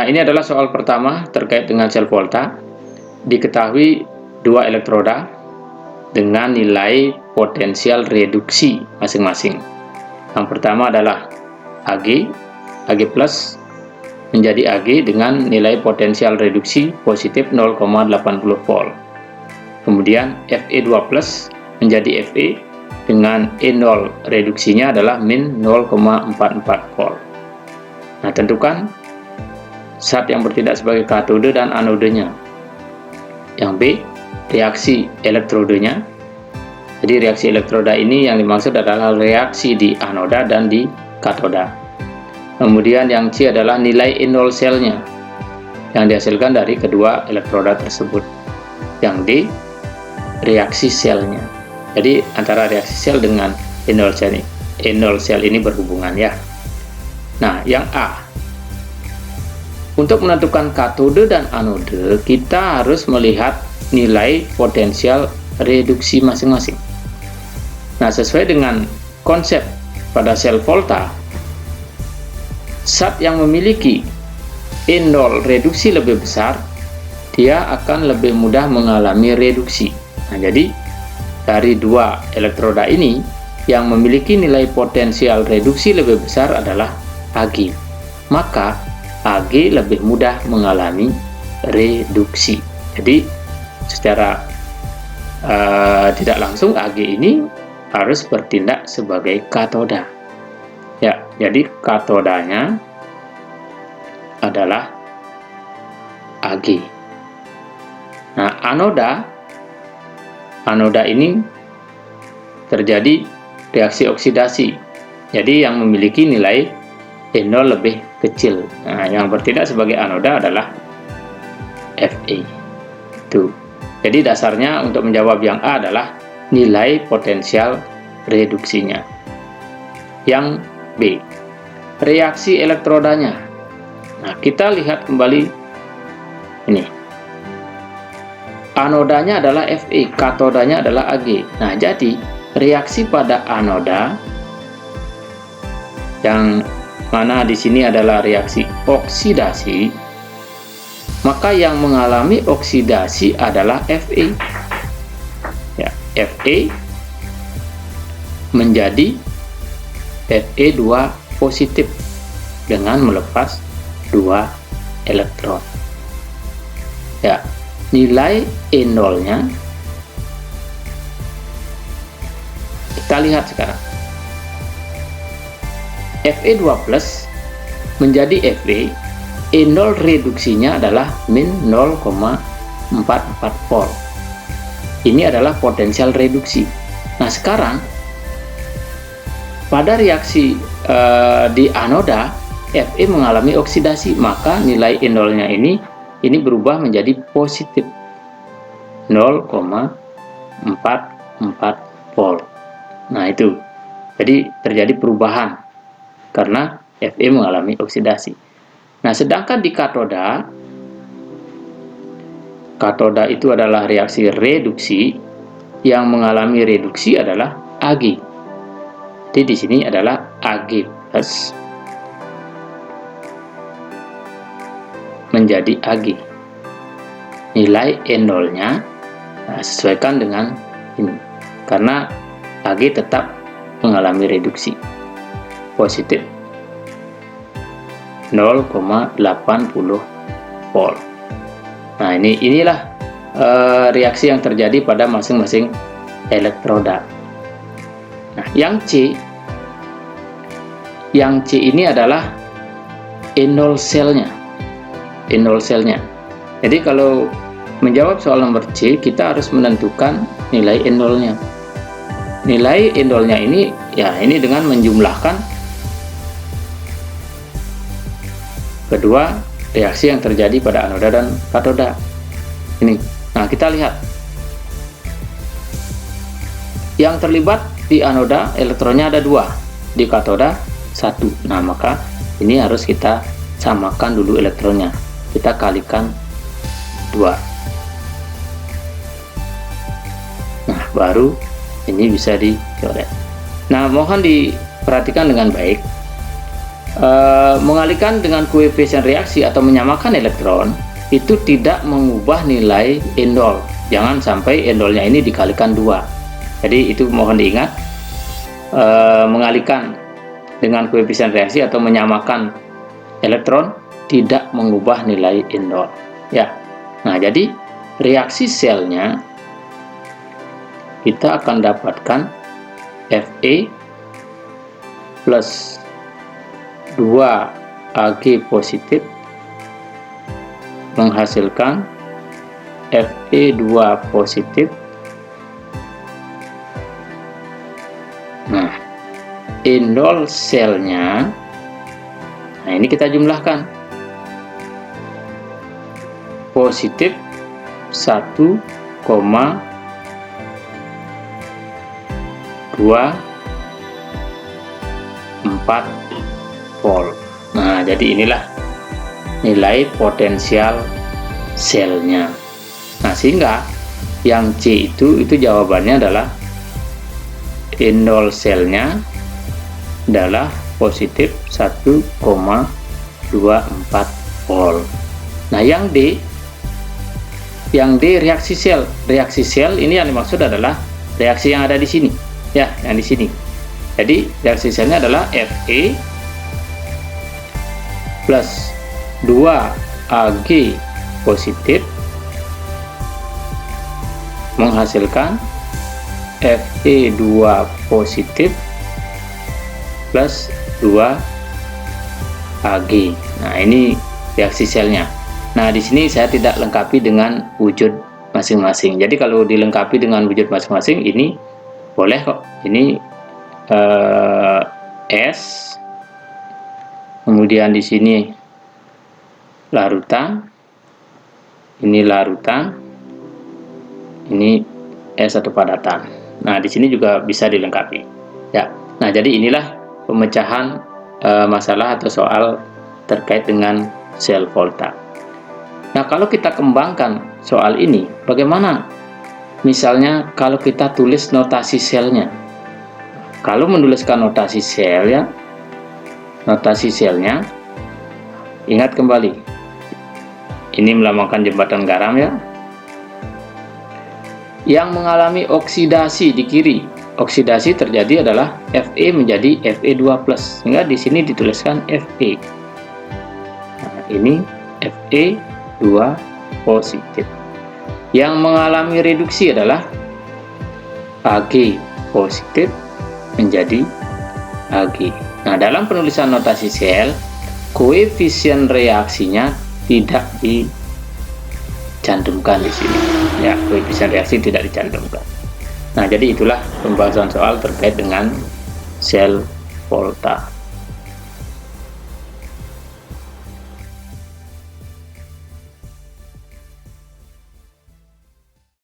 Nah, ini adalah soal pertama terkait dengan sel volta. Diketahui dua elektroda dengan nilai potensial reduksi masing-masing. Yang pertama adalah Ag plus menjadi Ag dengan nilai potensial reduksi positif 0,80 volt. Kemudian Fe2 plus menjadi Fe dengan E0 reduksinya adalah min 0,44 volt. Nah, tentukan zat yang bertindak sebagai katode dan anodenya. Yang B, reaksi elektrodenya. Jadi reaksi elektroda ini yang dimaksud adalah reaksi di anoda dan di katoda. Kemudian yang C adalah nilai E0 selnya yang dihasilkan dari kedua elektroda tersebut. Yang D, reaksi selnya. Jadi antara reaksi sel dengan E0 sel ini berhubungan ya. Nah, yang A, untuk menentukan katode dan anode, kita harus melihat nilai potensial reduksi masing-masing. Nah, sesuai dengan konsep pada sel volta, zat yang memiliki E0 reduksi lebih besar, dia akan lebih mudah mengalami reduksi. Nah, jadi dari dua elektroda ini, yang memiliki nilai potensial reduksi lebih besar adalah Ag. Maka Ag lebih mudah mengalami reduksi. Jadi secara tidak langsung Ag ini harus bertindak sebagai katoda. Ya, jadi katodanya adalah Ag. Nah, anoda ini terjadi reaksi oksidasi. Jadi yang memiliki nilai E0 lebih kecil. Nah, yang bertindak sebagai anoda adalah Fe. Tuh. Jadi dasarnya untuk menjawab yang A adalah nilai potensial reduksinya. Yang B, reaksi elektrodanya. Nah, kita lihat kembali ini. Anodanya adalah Fe, katodanya adalah Ag. Nah, jadi reaksi pada anoda yang mana di sini adalah reaksi oksidasi, maka yang mengalami oksidasi adalah Fe. Ya, Fe menjadi Fe2 positif dengan melepas 2 elektron. Ya, nilai E0-nya kita lihat sekarang. Fe2 plus menjadi Fe, E0 reduksinya adalah min 0,44 volt. Ini adalah potensial reduksi. Nah, sekarang pada reaksi di anoda, Fe mengalami oksidasi, maka nilai E0-nya ini berubah menjadi positif 0,44 volt. Nah, itu. Jadi terjadi perubahan karena Fe mengalami oksidasi. Nah, sedangkan di katoda itu adalah reaksi reduksi, yang mengalami reduksi adalah Ag. Jadi di sini adalah Ag plus menjadi Ag. Nilai E0-nya sesuaikan dengan ini. Karena Ag tetap mengalami reduksi positif 0,80 volt. Nah, inilah reaksi yang terjadi pada masing-masing elektroda. Nah, yang C ini adalah E0 selnya. Jadi kalau menjawab soal nomor C, kita harus menentukan nilai E0-nya. Nilai E0-nya ini dengan menjumlahkan kedua reaksi yang terjadi pada anoda dan katoda. Ini. Nah, kita lihat. Yang terlibat di anoda elektronnya ada 2, di katoda 1. Nah, maka ini harus kita samakan dulu elektronnya. Kita kalikan 2. Nah, baru ini bisa dicoret. Nah, mohon diperhatikan dengan baik. mengalihkan dengan koefisien reaksi atau menyamakan elektron itu tidak mengubah nilai indol. Jangan sampai indolnya ini dikalikan 2. Jadi itu mohon diingat, mengalihkan dengan koefisien reaksi atau menyamakan elektron tidak mengubah nilai indol ya. Nah, jadi reaksi selnya kita akan dapatkan Fe plus 2 Ag positif menghasilkan Fe2 positif. Nah, indol selnya, nah ini kita jumlahkan, positif 1,24 volt. Nah, jadi inilah nilai potensial selnya. Nah, sehingga yang C itu jawabannya adalah indol selnya adalah positif 1,24 volt. Nah, yang D reaksi sel. Reaksi sel ini yang dimaksud adalah reaksi yang ada di sini ya, yang di sini. Jadi reaksi selnya adalah Fe plus 2 Ag positif menghasilkan Fe2 positif plus 2 Ag. Nah, ini reaksi selnya. Nah, di sini saya tidak lengkapi dengan wujud masing-masing. Jadi kalau dilengkapi dengan wujud masing-masing ini boleh kok. Ini S, kemudian di sini larutan, ini larutan, ini S atau padatan. Nah, di sini juga bisa dilengkapi ya. Nah, jadi inilah pemecahan masalah atau soal terkait dengan sel volta. Nah, kalau kita kembangkan soal ini, bagaimana misalnya kalau kita tulis notasi selnya? Kalau menuliskan notasi sel ya, notasi selnya, ingat kembali, ini melambangkan jembatan garam ya, yang mengalami oksidasi di kiri. Oksidasi terjadi adalah Fe menjadi Fe2+, sehingga di sini dituliskan Fe. Nah, ini Fe2 positif. Yang mengalami reduksi adalah Ag positif menjadi Ag. Nah, dalam penulisan notasi sel, koefisien reaksinya tidak dicantumkan di sini. Ya, koefisien reaksi tidak dicantumkan. Nah, jadi itulah pembahasan soal terkait dengan sel volta.